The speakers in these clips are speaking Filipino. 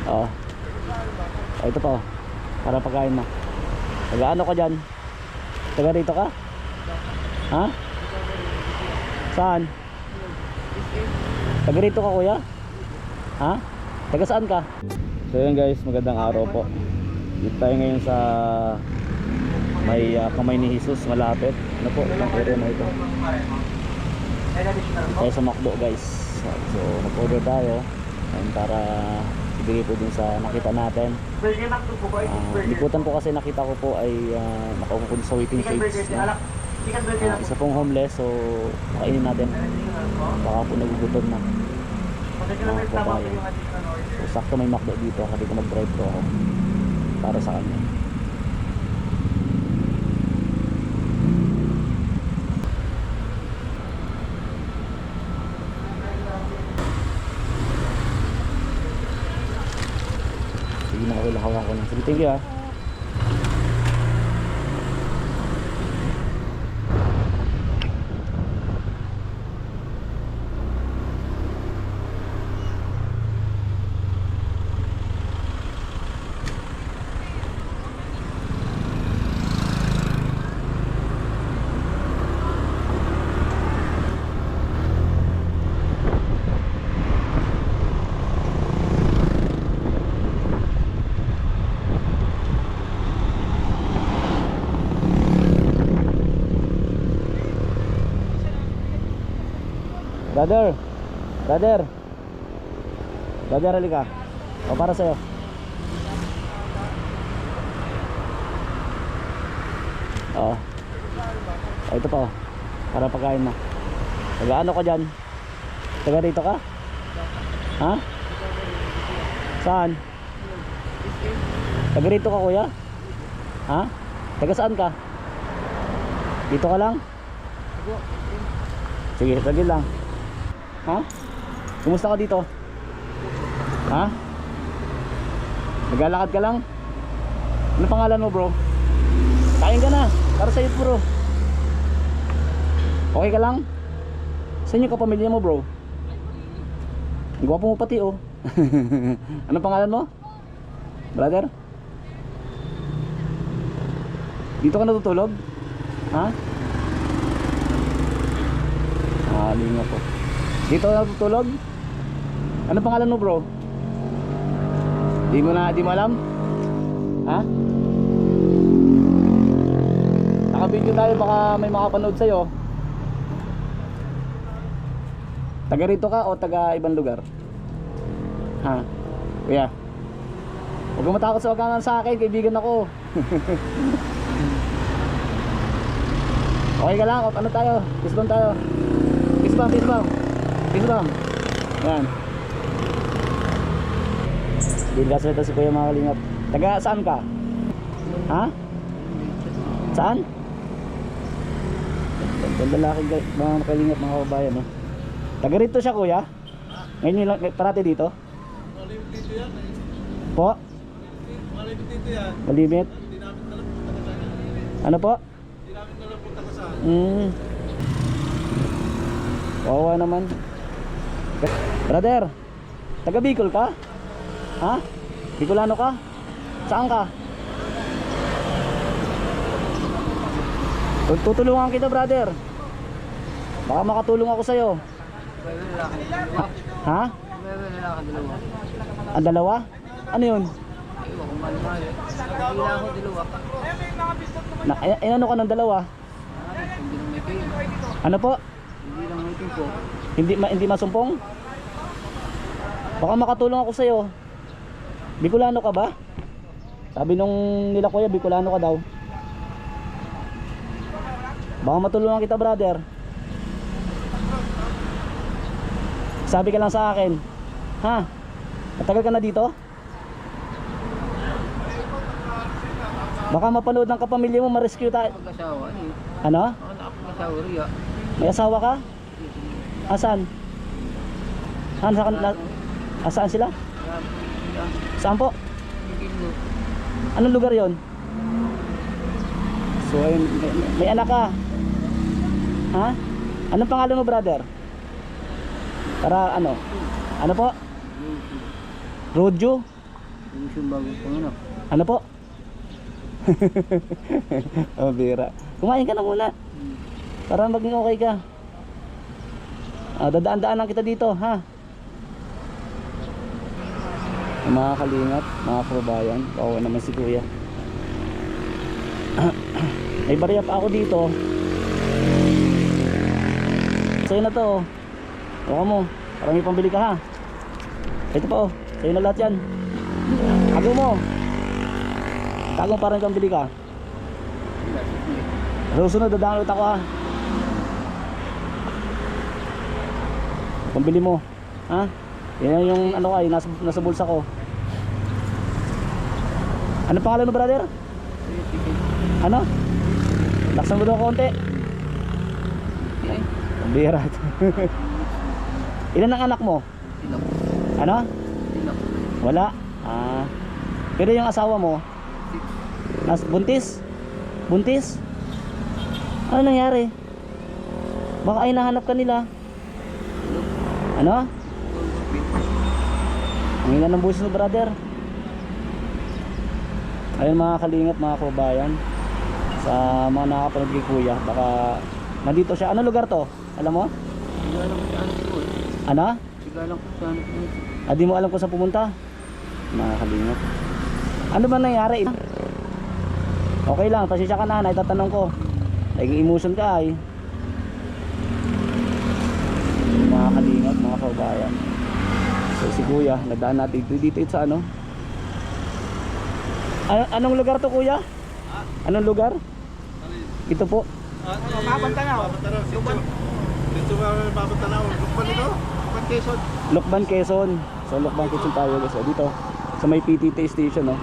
Oh. Oh, ito pa oh. Para pagkain mo. Taga ano ka dyan? Taga rito ka? Ha? Saan? Taga rito ka kuya? Ha? Taga saan ka? So yun guys, magandang araw po. Dito tayo ngayon sa may kamay ni Jesus malapit. Ano po, itong area na ito. Dito tayo sa McDo guys. So mag-order tayo para ibigay po dun sa nakita natin. Liputan po kasi nakita ko po ay nakaupo po sa waiting shades na. Isa pong homeless, so kainin natin. Baka po nagugutom na. Po tayo. So sakto may McDo dito, kasi ko mag-drive to ako para sa kanya. Sige na, hawakan ko na. Sige, thank you ah. Brother, halika. O, para sa'yo. Oo. O, ito pa o. Para pagkain mo. Taga ano ka dyan? Taga rito ka? Ha? Saan? Taga rito ka kuya? Ha? Taga saan ka? Dito ka lang? Sige, tagil lang. Ha? Kumusta ka dito? Ha? Naglalakad ka lang? Ano pangalan mo bro? Kain ka na, para sa'yo bro. Okay ka lang? Saan yung kapamilya mo bro? Ang gwapo mo pati oh. Ano pangalan mo? Brother? Dito ka natutulog? Ha? Linga po. Dito ka natutulog? Ano pangalan mo bro? Di mo alam? Ha? Naka-video tayo, baka may makapanood sa'yo. Taga rito ka o taga ibang lugar? Ha? Kuya, huwag kang matakot sa wagangan sa akin, kaibigan ako. Okay ka lang? Ano tayo? Fist bump tayo. Fist bump. Yan. Bilgas na ito si kuya mga kalingap. Taga saan ka? Ha? Saan? Ang lalaki mga kalingap, mga kababayan no? Taga rito siya kuya? Ngayon yung parati dito? Malimit dito yan eh. Po? Malimit dito yan. Malimit? Hindi namin nalang punta ka saan. Ano po? Hindi namin nalang punta ka saan. Wawa naman. Brother, taga Bicol ka? Ha? Bicolano ka? Saan ka? Tutulungan kita brother. Baka makatulong ako sa'yo. Ha? Ang dalawa? Ano yun? Ano ka ng dalawa? Ano po? Hindi masumpong? Baka makatulong ako sa'yo. Bicolano ka ba? Sabi nung nila kuya, Bicolano ka daw. Baka matulungan kita brother. Sabi ka lang sa akin. Ha? Matagal ka na dito? Baka mapanood ng kapamilya mo, ma-rescue tayo. Ano? May asawa ka? Asan? Saan sila? Saan po? Anong lugar yon? So ayun, may anak ka. Ha? Anong pangalan mo brother? Para ano? Ano po? Rodjo? Yung bagong panganak. Ano po? Oh, bira. Kumain ka na muna. Para maging okay ka. Dadaan-daanan kita dito, ha? Mga kalingap, mga kababayan, kawawa naman si kuya. May barya pa ako dito. Sa'yo na to. Baka mo, para may pambili ka, ha? Ito pa, oh. Sa'yo na lahat yan. Tago mo. Tago para may pambili ka. Susunod, dadaan ulit ako, ha? Pambili mo, ha? Yan yung ano ka, nasa bulsa ko. Ano pangalan mo, brother? Ano? Laksan mo daw konti. Ang bira. Ilan ang anak mo? Sino? Ano? Sino? Wala. Pero yung asawa mo? Buntis? Buntis? Ano nangyari? Baka ay nahanap ka nila. Ano? Ang hina ng busis mo, brother. Ayun mga kalingap, mga kababayan, sa mga nakapanood kay kuya, baka nandito siya. Ano lugar to? Alam mo? Sigalang ko saan po. Ano? Sigalang ko saan po. Di mo alam kung saan pumunta? Mga kalingap. Ano ba nangyari? Okay lang, pasensya ka na, naitatanong ko. Naging emotion ka ay. Mga kalingap, mga kababayan. So si kuya, nagdaan natin dito sa ano? Anong lugar to, kuya? Anong lugar? Ito po. Mapantanaw. Dito ba mapantanaw? Lukban ito? Lukban Quezon. Lukban, Quezon. So Lukban, Quezon tayo guys. So, dito sa may PTT station, no.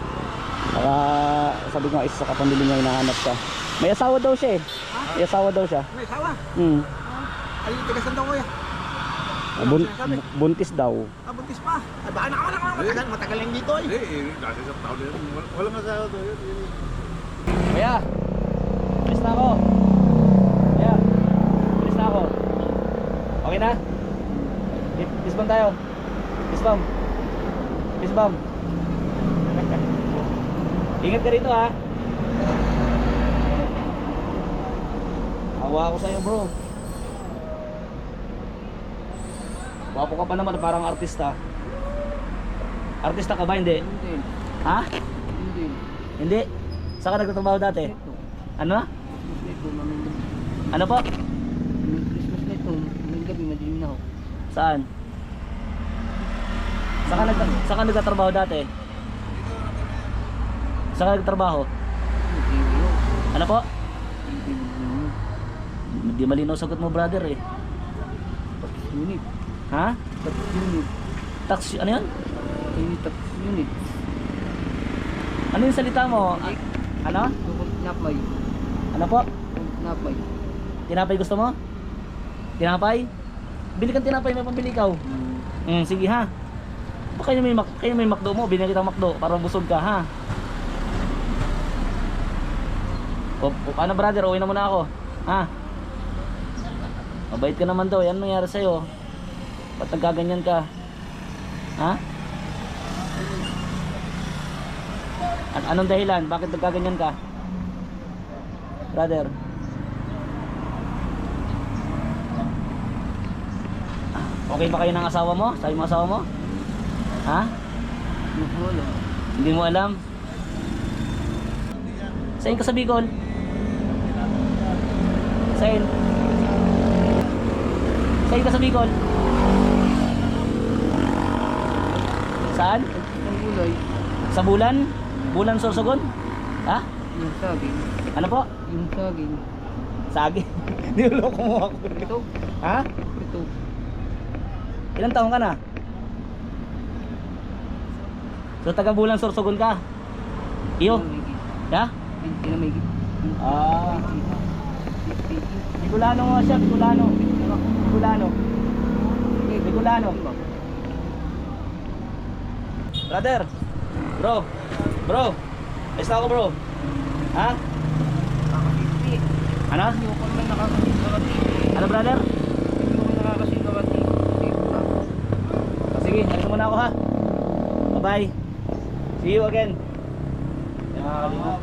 Baka sabi ko nga isa sa kapamilya niya hinahanap ka. May asawa daw siya eh. May asawa daw siya. May asawa? Ay, tigasan daw kuya. Buntis daw. Buntis pa. Ay, baka nakawala. Matagal lang dito eh. Kasi sa taon na yun, walang asawa doon yun. Kaya, bilis na ako. Kaya, bilis na ako. Okay na? Fist tayo. Fist bump. Fist bump. Ingat ka rito, ha. Hawa ako sa'yo, bro. Wapo ka pa naman, parang artista. Artista ka ba? Hindi. Hindi. Ha? Hindi. Hindi? Saan ka nagtatrabaho dati? Ito. Ano? Christmas na ito. Maming Ano po? Christmas na ito. Maming gabi, madilim na ako. Saan? Saan ka nagtatrabaho dati? Saan ka nagtatrabaho? Ano po? Hindi malinaw sagot mo, brother eh. Unit. Ha? Tax unit. Tax, ano yun? Tax unit. Ano yung salita mo? Ano? Napay. Ano po? Napay. Tinapay gusto mo? Tinapay? Bili kang tinapay, may pambili ikaw. Sige ha. Baka kayo may McDo mo, binili kitang McDo para busog ka ha. O paano brother, uwi na muna ako. Ha? Mabait ka naman daw, yan nangyari sa'yo. Ba't nagkaganyan ka? Ha? Anong dahilan? Bakit nagkaganyan ka? Brother? Okay ba kayo ng asawa mo? Sabi mo asawa mo? Ha? Wala. Hindi mo alam? Saan ka sa Bicol? Saan? Saan ka sa Bicol? Saan? Ang gulay. Sa Bulan? Bulan Sorsogon? Ha? Yung saging. Ano po? Yung saging. Sagi? Niloloko mo ako. Ito. Ha? Ito. Ilang taon ka na? So taga Bulan Sorsogon ka? Iyo? Ha? Hindi na may Bicolano nga siya, Bicolano. Bicolano. Bicolano. Brother. Bro. Ayos na ako, bro. Ha? Ano? Hindi ko naman nakakasin. Ano, brother? Hindi ko nakakasin. Sige, ayos muna ako ha. Bye-bye. See you again. Yan mga kalingap.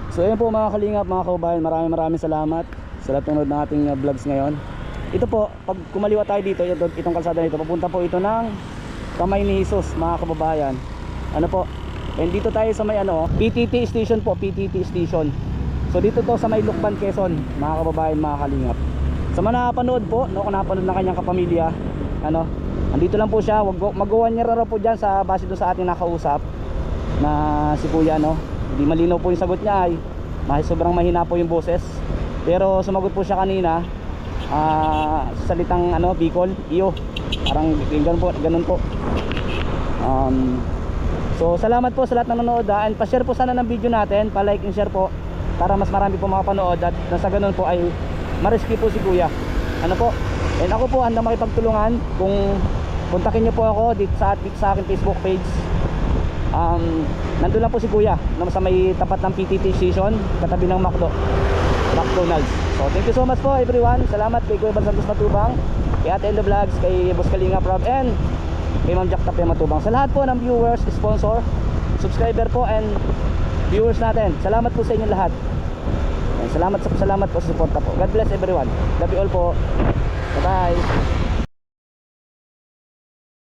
So ayun po mga kalingap, mga kababayan, maraming salamat sa lahat ng nanood ng ating vlogs ngayon. Ito po, pag kumaliwa tayo dito, itong kalsada nito, papunta po ito ng Kamay ni Jesus, mga kababayan. Ano po? And dito tayo sa may PTT station po, PTT station. So dito to sa may Lukban, Quezon, mga kababayan, mga kalingap. Sa mga nakapanood po, kung napanood ng kanyang kapamilya, andito lang po siya, mag-1 year na raw po dyan sa base doon sa ating nakausap na si Kuya, Hindi malinaw po yung sagot niya, sobrang mahina po yung boses. Pero sumagot po siya kanina sa salitang Bicol, iyo. Parang ganun po. So salamat po sa lahat ng nanonood, and pa-share po sana ng video natin, pa-like and share po para mas marami po makapanood at nasa ganun po ay ma-rescue po si Kuya. And ako po handa makipagtulungan. Kung kontakin niyo po ako dito sa aking Facebook page. Nandun lang po si Kuya sa may tapat ng PTT station, katabi ng McDonald's. So thank you so much po everyone. Salamat kay Kuya Bal Santos Matubang, kay Ate Endo Vlogs, kay Boss Kalinga Prab, and kay Ma'am Jack Tapia Matubang. Sa lahat po ng viewers, sponsor, subscriber po, and viewers natin, salamat po sa inyo lahat. And salamat po sa suporta po. God bless everyone. Love you all po. Bye bye.